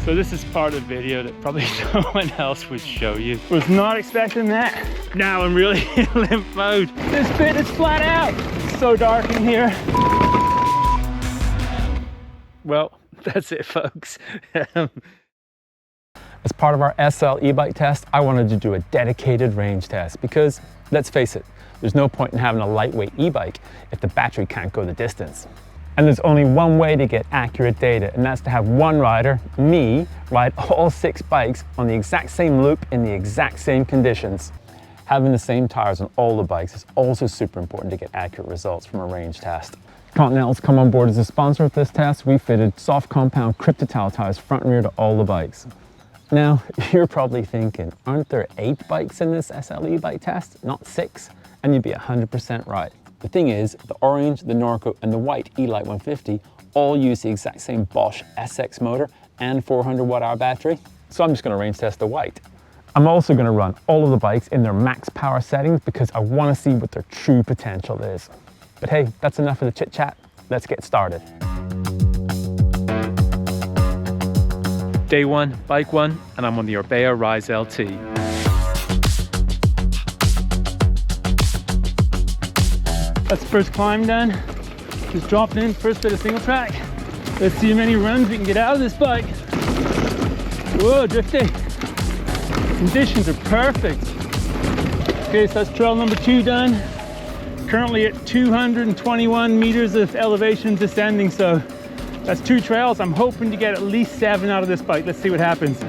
So this is part of the video that probably no one else would show you. Was not expecting that. Now I'm really in limp mode. This bit is flat out. It's so dark in here. Well, that's it, folks. As part of our SL e-bike test, I wanted to do a dedicated range test because, let's face it, there's no point in having a lightweight e-bike if the battery can't go the distance. And there's only one way to get accurate data, and that's to have one rider, me, ride all 6 bikes on the exact same loop in the exact same conditions. Having the same tires on all the bikes is also super important to get accurate results from a range test. Cannondale's come on board as a sponsor of this test. We fitted soft compound Cryptotal tires front and rear to all the bikes. Now, you're probably thinking, aren't there 8 bikes in this SL e-bike test, not 6? And you'd be 100% right. The thing is, the Orange, the Norco, and the Whyte E-Lyte 150 all use the exact same Bosch SX motor and 400 watt-hour battery. So I'm just going to range test the Whyte. I'm also going to run all of the bikes in their max power settings because I want to see what their true potential is. But hey, that's enough of the chit chat. Let's get started. Day 1, bike 1, and I'm on the Orbea Rise LT. That's the first climb done. Just dropping in, first bit of single track. Let's see how many runs we can get out of this bike. Whoa, drifting. Conditions are perfect. Okay, so that's trail number 2 done. Currently at 221 meters of elevation descending, so that's 2 trails. I'm hoping to get at least 7 out of this bike. Let's see what happens.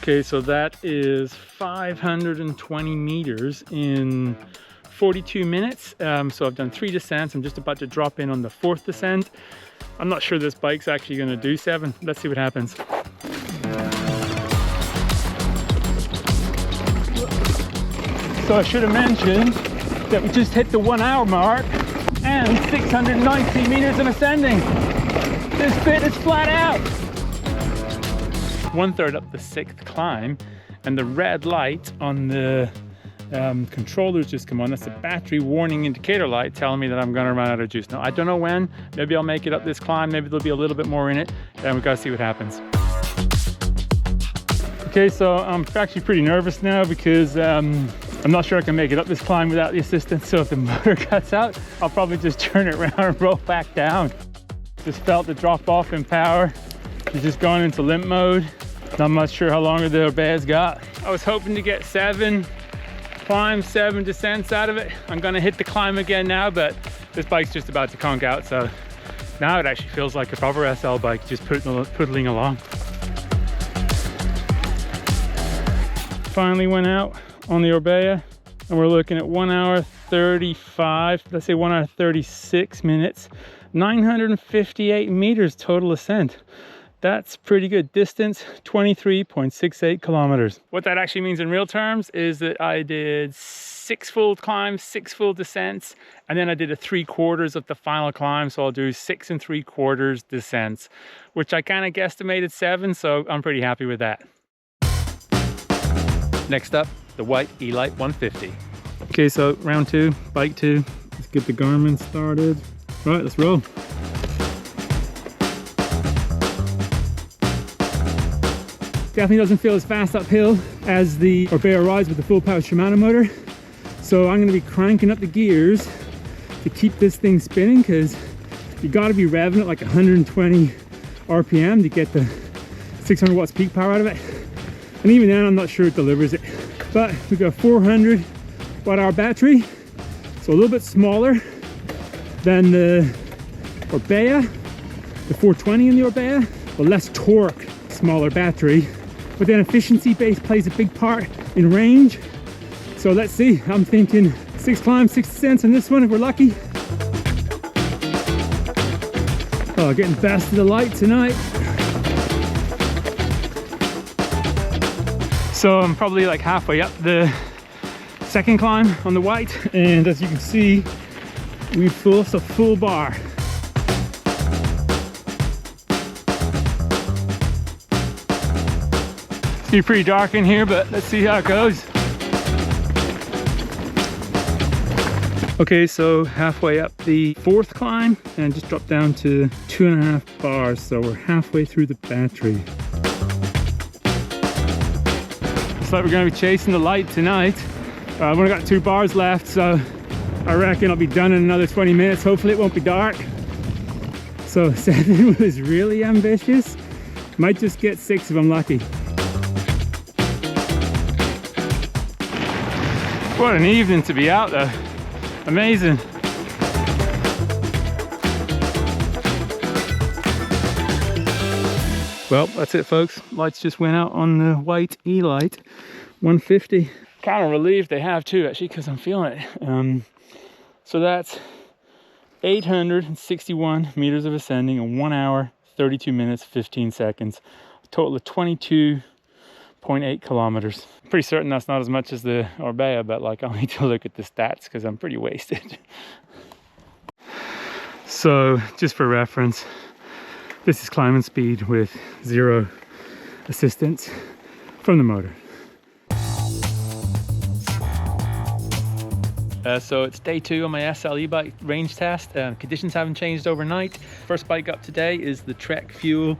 Okay, so that is 520 meters in 42 minutes. So I've done 3 descents. I'm just about to drop in on the 4th descent. I'm not sure this bike's actually going to do 7. Let's see what happens. So I should have mentioned that we just hit the 1 hour mark and 690 meters in ascending. This bit is flat out. 1/3 up the 6th climb, and the red light on the controllers just come on. That's a battery warning indicator light telling me that I'm going to run out of juice. Now, I don't know when. Maybe I'll make it up this climb. Maybe there'll be a little bit more in it, and we've got to see what happens. Okay, so I'm actually pretty nervous now because I'm not sure I can make it up this climb without the assistance. So if the motor cuts out, I'll probably just turn it around and roll back down. Just felt the drop off in power. She's just gone into limp mode. Not much sure how long the Orbea's got. I was hoping to get 7 climbs, 7 descents out of it. I'm gonna hit the climb again now, but this bike's just about to conk out, so now it actually feels like a proper SL bike, just puddling along. Finally went out on the Orbea, and we're looking at 1 hour 35, let's say 1 hour 36 minutes, 958 meters total ascent. That's pretty good distance, 23.68 kilometers. What that actually means in real terms is that I did 6 full climbs, 6 full descents, and then I did a 3/4 of the final climb. So I'll do 6 3/4 descents, which I kind of guesstimated 7. So I'm pretty happy with that. Next up, the Whyte E-Lyte 150. Okay, so round 2, bike 2. Let's get the Garmin started. Right, let's roll. Definitely doesn't feel as fast uphill as the Orbea Rise with the full power Shimano motor. So I'm going to be cranking up the gears to keep this thing spinning, because you got to be revving at like 120 RPM to get the 600 watts peak power out of it. And even then, I'm not sure it delivers it. But we've got a 400 watt hour battery, so a little bit smaller than the Orbea, the 420 in the Orbea, but less torque, smaller battery. But then efficiency base plays a big part in range. So let's see, I'm thinking 6 climbs, 6 descents on this one if we're lucky. Oh, getting best of the light tonight. So I'm probably like halfway up the 2nd climb on the Whyte, and as you can see, we've forced a full bar. It's pretty dark in here, but let's see how it goes. Okay, so halfway up the 4th climb and just dropped down to 2.5 bars. So we're halfway through the battery. Looks like we're gonna be chasing the light tonight. I've only got 2 bars left, so I reckon I'll be done in another 20 minutes. Hopefully it won't be dark. So 7 was really ambitious. Might just get 6 if I'm lucky. What an evening to be out though. Amazing. Well, that's it folks. Lights just went out on the Whyte E-Lyte 150. Kind of relieved they have too actually, because I'm feeling it. So that's 861 meters of ascending in 1 hour, 32 minutes, 15 seconds. A total of 22.8 kilometers. I'm pretty certain that's not as much as the Orbea, but like I'll need to look at the stats because I'm pretty wasted. So just for reference, this is climbing speed with 0 assistance from the motor. So it's day 2 on my SL e-bike range test. Conditions haven't changed overnight. First bike up today is the Trek Fuel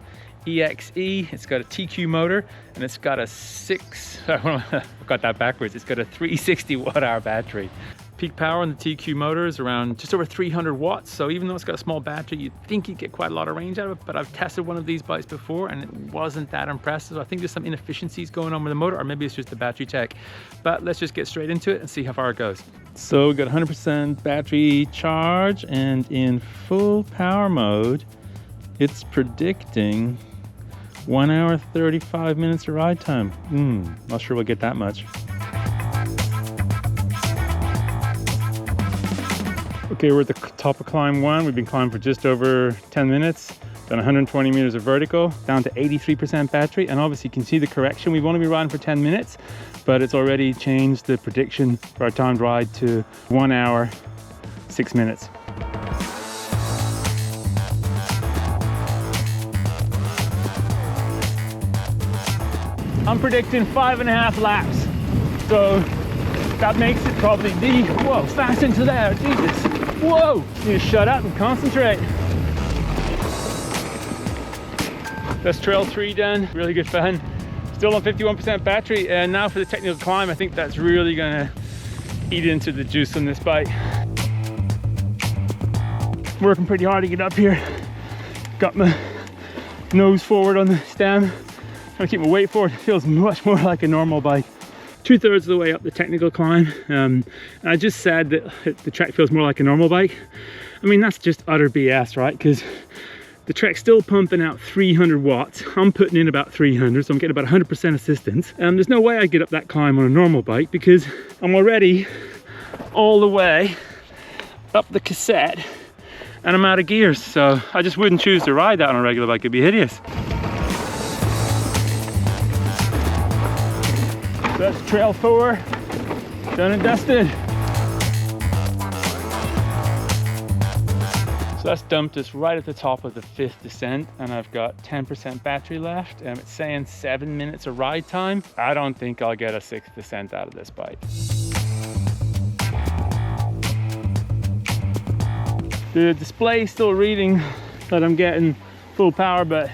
EXe. It's got a TQ motor and it's got a I've got that backwards. It's got a 360 watt-hour battery. Peak power on the TQ motor is around just over 300 watts. So even though it's got a small battery, you'd think you'd get quite a lot of range out of it. But I've tested one of these bikes before and it wasn't that impressive. I think there's some inefficiencies going on with the motor, or maybe it's just the battery tech. But let's just get straight into it and see how far it goes. So we've got 100% battery charge, and in full power mode, it's predicting 1 hour, 35 minutes of ride time. Not sure we'll get that much. Okay, we're at the top of climb 1. We've been climbing for just over 10 minutes. Done 120 meters of vertical, down to 83% battery. And obviously you can see the correction. We've only been riding for 10 minutes, but it's already changed the prediction for our timed ride to 1 hour, 6 minutes. I'm predicting 5.5 laps. So that makes it probably the, whoa, fast into there, Jesus. Whoa, need to shut up and concentrate. That's trail 3 done, really good fun. Still on 51% battery, and now for the technical climb, I think that's really gonna eat into the juice on this bike. Working pretty hard to get up here. Got my nose forward on the stem. Trying to keep my weight forward. It feels much more like a normal bike. 2/3 of the way up the technical climb. I just said that the Trek feels more like a normal bike. I mean, that's just utter BS, right? Because the Trek's still pumping out 300 watts. I'm putting in about 300, so I'm getting about 100% assistance. There's no way I get up that climb on a normal bike because I'm already all the way up the cassette and I'm out of gears. So I just wouldn't choose to ride that on a regular bike. It'd be hideous. That's trail 4, done and dusted. So that's dumped us right at the top of the 5th descent, and I've got 10% battery left. It's saying 7 minutes of ride time. I don't think I'll get a 6th descent out of this bike. The display is still reading that I'm getting full power, but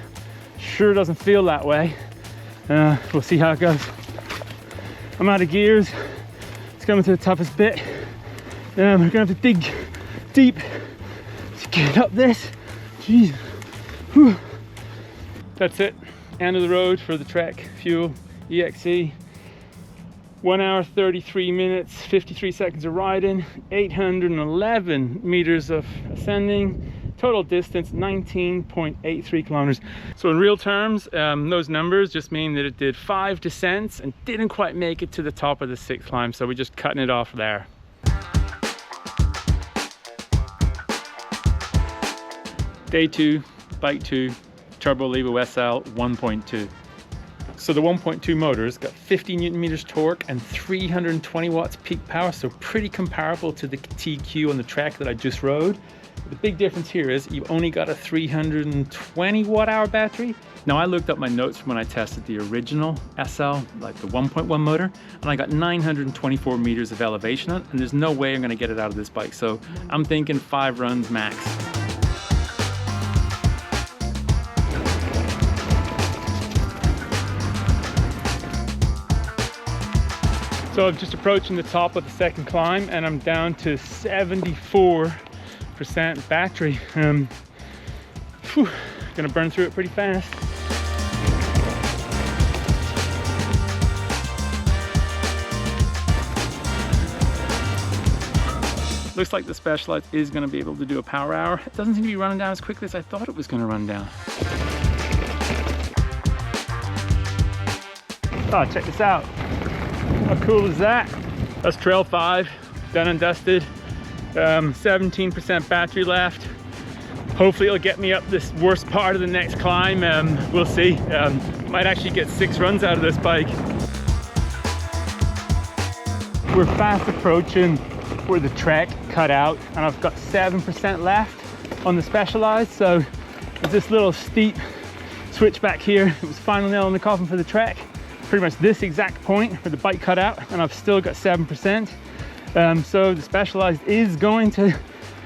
sure doesn't feel that way. We'll see how it goes. I'm out of gears. It's coming to the toughest bit. We're gonna have to dig deep to get up this. Jeez. Whew. That's it. End of the road for the Trek Fuel EXe. 1 hour, 33 minutes, 53 seconds of riding, 811 meters of ascending. Total distance 19.83 kilometers. So in real terms, those numbers just mean that it did 5 descents and didn't quite make it to the top of the 6th climb, so we're just cutting it off there. Day 2, bike 2, turbo Levo SL 1.2. So the 1.2 motor's got 50 Newton meters torque and 320 watts peak power, so pretty comparable to the TQ on the Trek that I just rode. The big difference here is you've only got a 320 watt hour battery. Now I looked up my notes from when I tested the original SL, like the 1.1 motor, and I got 924 meters of elevation on it, and there's no way I'm gonna get it out of this bike. So I'm thinking 5 runs max. So I'm just approaching the top of the second climb and I'm down to 74% battery. Gonna burn through it pretty fast. Looks like the Specialized is gonna be able to do a power hour. It doesn't seem to be running down as quickly as I thought it was gonna run down. Oh, check this out. How cool is that? That's Trail 5, done and dusted. 17% battery left. Hopefully it'll get me up this worst part of the next climb. We'll see. Might actually get 6 runs out of this bike. We're fast approaching where the Trek cut out, and I've got 7% left on the Specialized. So there's this little steep switch back here. It was final nail in the coffin for the Trek. Pretty much this exact point where the bike cut out, and I've still got 7%. So the Specialized is going to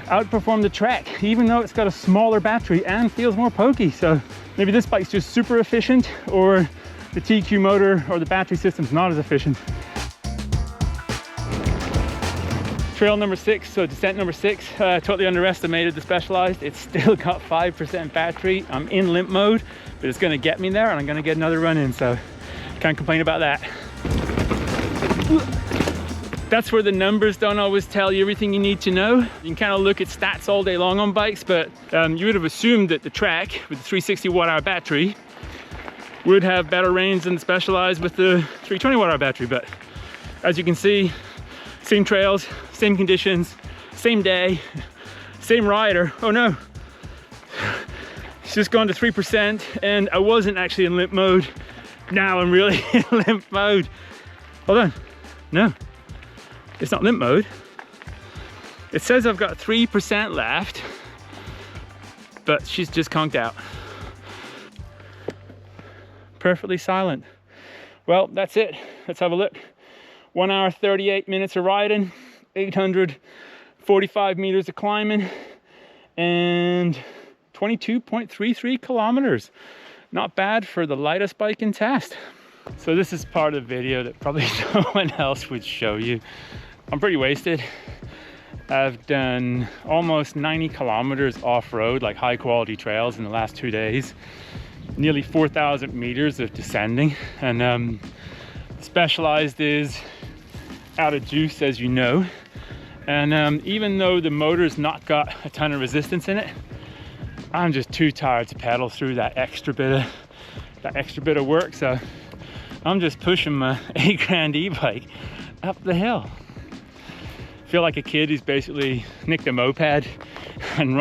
outperform the Trek, even though it's got a smaller battery and feels more pokey. So maybe this bike's just super efficient, or the TQ motor or the battery system's not as efficient. Trail number 6, so descent number 6, totally underestimated the Specialized. It's still got 5% battery. I'm in limp mode, but it's gonna get me there, and I'm gonna get another run in, so can't complain about that. That's where the numbers don't always tell you everything you need to know. You can kind of look at stats all day long on bikes, but you would have assumed that the Trek with the 360 watt hour battery would have better range than the Specialized with the 320 watt hour battery. But as you can see, same trails, same conditions, same day, same rider. Oh no, it's just gone to 3%, and I wasn't actually in limp mode. Now I'm really in limp mode. Hold on, no, it's not limp mode. It says I've got 3% left, but she's just conked out. Perfectly silent. Well, that's it. Let's have a look. 1 hour, 38 minutes of riding, 845 meters of climbing, and 22.33 kilometers. Not bad for the lightest bike in test. So this is part of the video that probably no one else would show you. I'm pretty wasted. I've done almost 90 kilometers off-road, like high quality trails in the last 2 days. Nearly 4,000 meters of descending. And Specialized is out of juice, as you know. And even though the motor's not got a ton of resistance in it, I'm just too tired to pedal through that extra bit of work. So I'm just pushing my 8 grand e-bike up the hill. Feel like a kid who's basically nicked a moped and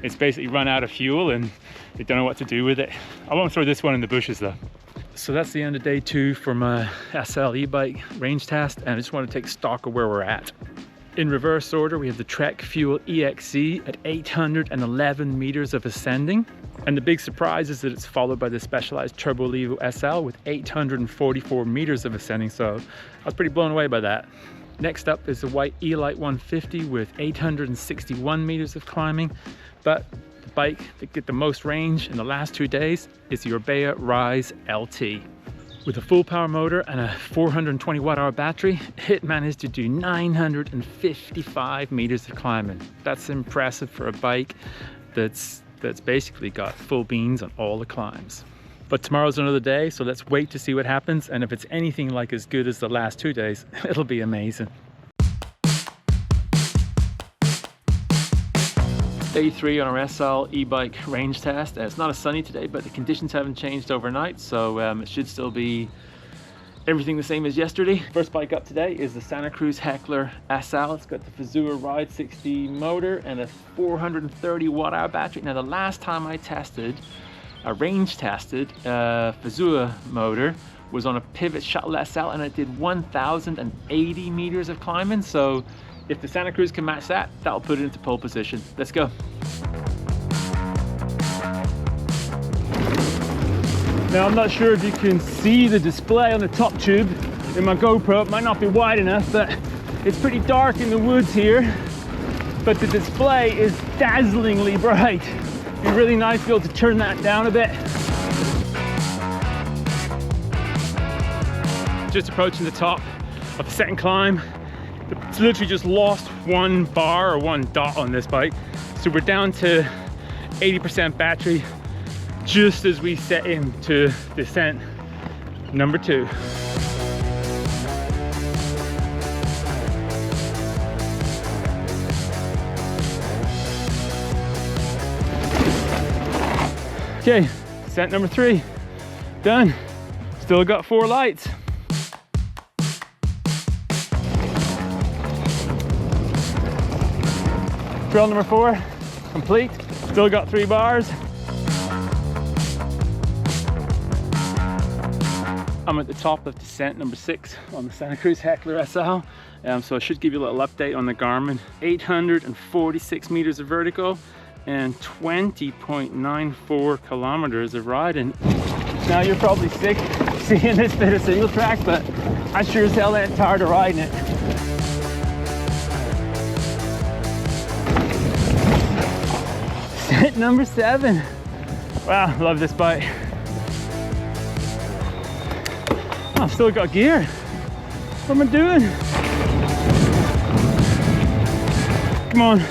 it's basically run out of fuel and they don't know what to do with it. I won't throw this one in the bushes though. So that's the end of day 2 for my SL e-bike range test, and I just want to take stock of where we're at. In reverse order, we have the Trek Fuel EXe at 811 meters of ascending. And the big surprise is that it's followed by the Specialized Turbo Levo SL with 844 meters of ascending. So I was pretty blown away by that. Next up is the Whyte E-Lyte 150 with 861 meters of climbing. But the bike that get the most range in the last 2 days is the Orbea Rise LT. With a full power motor and a 420 watt hour battery, it managed to do 955 meters of climbing. That's impressive for a bike that's basically got full beans on all the climbs. But tomorrow's another day, so let's wait to see what happens. And if it's anything like as good as the last 2 days, it'll be amazing. Day 3 on our SL e-bike range test. It's not as sunny today, but the conditions haven't changed overnight, so it should still be everything the same as yesterday. First bike up today is the Cruz Heckler SL. It's got the Fazua Ride 60 motor and a 430 watt hour battery. Now the last time I tested I range tested Fazua motor, was on a Pivot Shuttle SL, and it did 1,080 meters of climbing. So if the Santa Cruz can match that, that'll put it into pole position. Let's go. Now I'm not sure if you can see the display on the top tube in my GoPro. It might not be wide enough, but it's pretty dark in the woods here. But the display is dazzlingly bright. It'd be really nice to be able to turn that down a bit. Just approaching the top of the second climb. It's literally just lost one bar or one dot on this bike. So we're down to 80% battery just as we set into descent number 2. Okay, descent number 3, done. Still got 4 lights. Trail number 4, complete. Still got 3 bars. I'm at the top of descent number 6 on the Santa Cruz Heckler SL. So I should give you a little update on the Garmin. 846 meters of vertical and 20.94 kilometers of riding. Now you're probably sick seeing this bit of single track, but I sure as hell ain't tired of riding it. Descent number 7. Wow, love this bike. Oh, I've still got gear. What am I doing? Come on.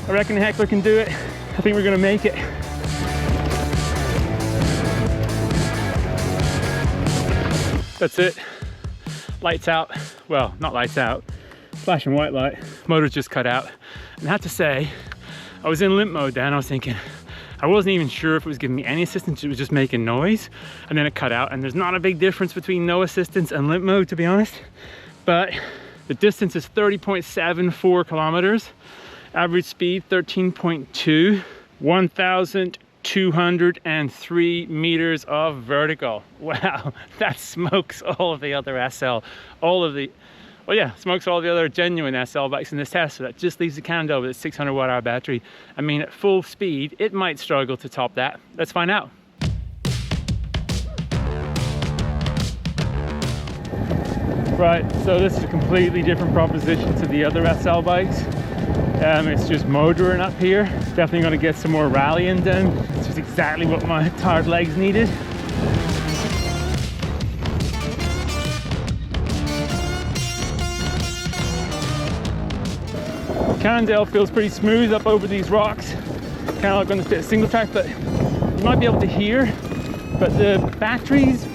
I reckon the Heckler can do it. I think we're gonna make it. That's it. Lights out. Well, not lights out. Flashing white light. Motor's just cut out. And I have to say, I was in limp mode then. I was thinking, I wasn't even sure if it was giving me any assistance. It was just making noise. And then it cut out. And there's not a big difference between no assistance and limp mode, to be honest. But the distance is 30.74 kilometers. Average speed 13.2, 1,203 meters of vertical. Wow, that smokes all of the other SL, smokes all the other genuine SL bikes in this test. So that just leaves the Cannondale with a 600 watt hour battery. I mean, at full speed, it might struggle to top that. Let's find out. Right, so this is a completely different proposition to the other SL bikes. It's just motoring up here. Definitely going to get some more rallying done. It's just exactly what my tired legs needed. Cannondale feels pretty smooth up over these rocks. Kind of like on this bit of single track, but you might be able to hear, but the batteries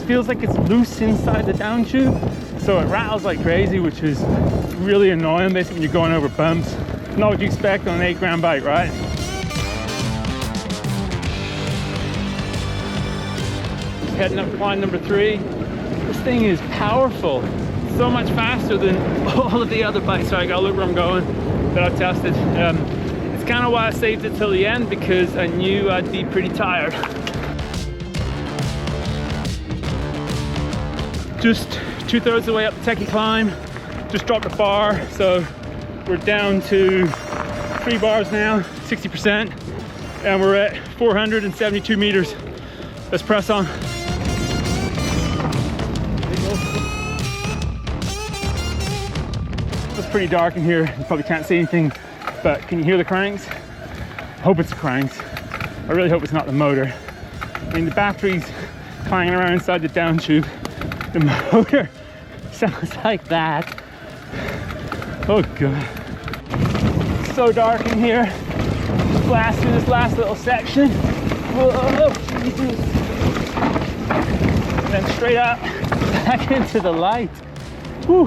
feels like it's loose inside the down tube. So it rattles like crazy, which is really annoying basically when you're going over bumps. Not what you expect on an 8 grand bike, right? Just heading up climb number 3. This thing is powerful. So much faster than all of the other bikes. So I gotta look where I'm going that I've tested. It's kind of why I saved it till the end, because I knew I'd be pretty tired. Just 2/3 of the way up the techie climb, just dropped a bar, so we're down to 3 bars now, 60%, and we're at 472 meters. Let's press on. It's pretty dark in here, you probably can't see anything, but can you hear the cranks? I hope it's the cranks. I really hope it's not the motor. I mean, the battery's clanging around inside the down tube. The motor sounds like that. Oh god. It's so dark in here. Blast through this last little section. Whoa, Jesus. And then straight up back into the light. Whew.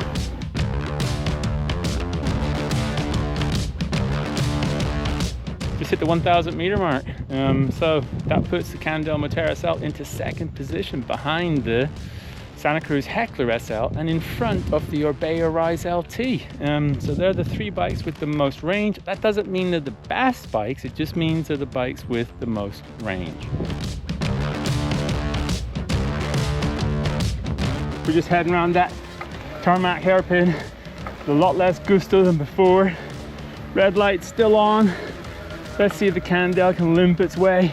Just hit the 1,000 meter mark. So that puts the Cannondale Moterra SL into 2nd position behind the Santa Cruz Heckler SL, and in front of the Orbea Rise LT. So they're the 3 bikes with the most range. That doesn't mean they're the best bikes, it just means they're the bikes with the most range. We're just heading around that tarmac hairpin, a lot less gusto than before. Red light's still on. Let's see if the Cannondale can limp its way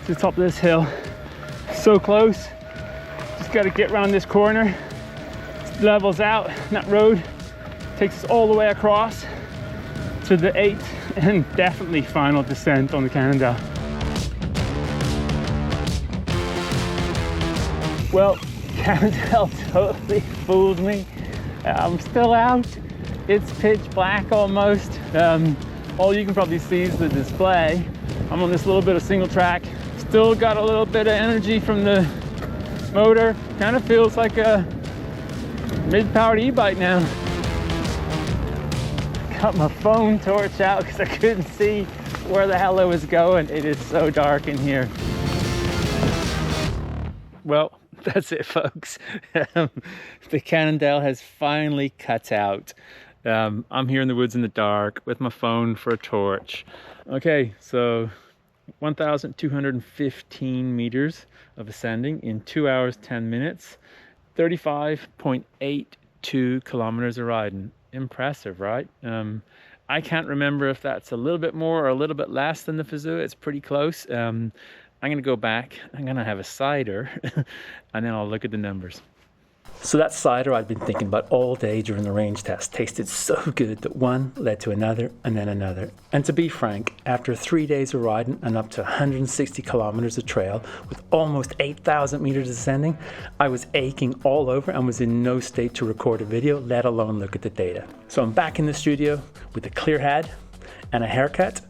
to the top of this hill. So close. Just got to get around this corner. It levels out, and that road takes us all the way across to the 8th and definitely final descent on the Cannondale. Well, Cannondale totally fooled me. I'm still out. It's pitch black almost. All you can probably see is the display. I'm on this little bit of single track. Still got a little bit of energy from the motor. Kind of feels like a mid-powered e-bike now. Got my phone torch out because I couldn't see where the hell I was going. It is so dark in here. Well, that's it, folks. The Cannondale has finally cut out. I'm here in the woods in the dark with my phone for a torch. Okay, so 1,215 meters of ascending in 2 hours 10 minutes, 35.82 kilometers of riding. Impressive, right? I can't remember if that's a little bit more or a little bit less than the Fazua. It's pretty close. I'm gonna go back, I'm gonna have a cider, and then I'll look at the numbers. So that cider I'd been thinking about all day during the range test tasted so good that one led to another and then another. And to be frank, after 3 days of riding and up to 160 kilometers of trail with almost 8,000 meters ascending, I was aching all over and was in no state to record a video, let alone look at the data. So I'm back in the studio with a clear head and a haircut.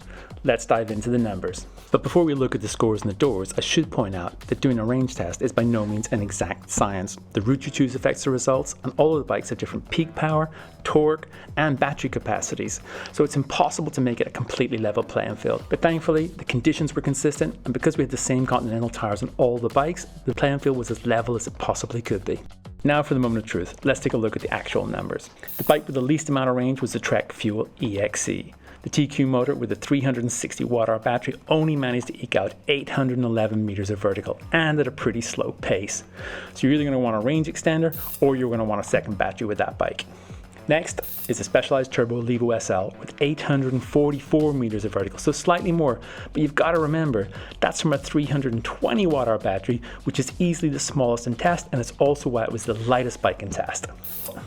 Let's dive into the numbers. But before we look at the scores and the doors, I should point out that doing a range test is by no means an exact science. The route you choose affects the results, and all of the bikes have different peak power, torque, and battery capacities. So it's impossible to make it a completely level playing field. But thankfully, the conditions were consistent, and because we had the same Continental tires on all the bikes, the playing field was as level as it possibly could be. Now for the moment of truth, let's take a look at the actual numbers. The bike with the least amount of range was the Trek Fuel EXe. The TQ motor with a 360 watt-hour battery only managed to eke out 811 meters of vertical, and at a pretty slow pace. So you're either going to want a range extender or you're going to want a second battery with that bike. Next is a specialized turbo Levo SL with 844 meters of vertical, so slightly more, but you've got to remember that's from a 320 watt-hour battery, which is easily the smallest in test, and it's also why it was the lightest bike in test.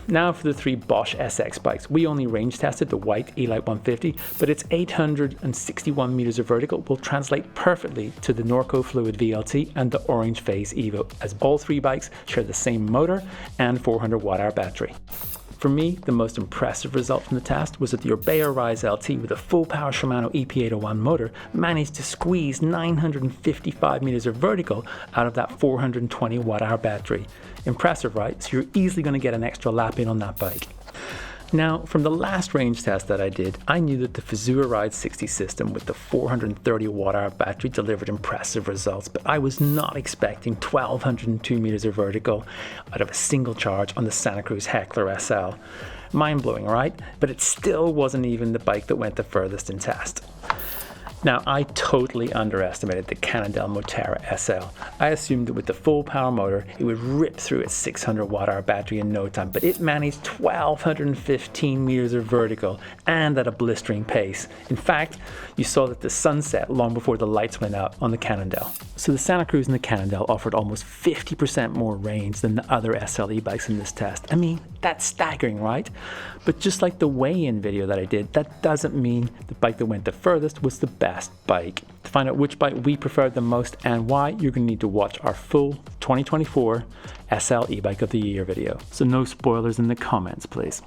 Now for the 3 Bosch SX bikes. We only range tested the Whyte E-Lyte 150, but its 861 meters of vertical will translate perfectly to the Norco Fluid VLT and the Orange Phase Evo, as all 3 bikes share the same motor and 400 watt-hour battery. For me, the most impressive result from the test was that the Orbea Rise LT with a full power Shimano EP801 motor managed to squeeze 955 meters of vertical out of that 420 watt-hour battery. Impressive, right? So you're easily going to get an extra lap in on that bike. Now, from the last range test that I did, I knew that the Fazua Ride 60 system with the 430 watt-hour battery delivered impressive results, but I was not expecting 1,202 meters of vertical out of a single charge on the Santa Cruz Heckler SL. Mind-blowing, right? But it still wasn't even the bike that went the furthest in test. Now, I totally underestimated the Cannondale Moterra SL. I assumed that with the full power motor, it would rip through its 600 watt-hour battery in no time, but it managed 1,215 meters of vertical and at a blistering pace. In fact, you saw that the sun set long before the lights went out on the Cannondale. So the Santa Cruz and the Cannondale offered almost 50% more range than the other SL e-bikes in this test. I mean, that's staggering, right? But just like the weigh-in video that I did, that doesn't mean the bike that went the furthest was the best bike. To find out which bike we preferred the most and why, you're going to need to watch our full 2024 SL e-bike of the year video. So no spoilers in the comments, please.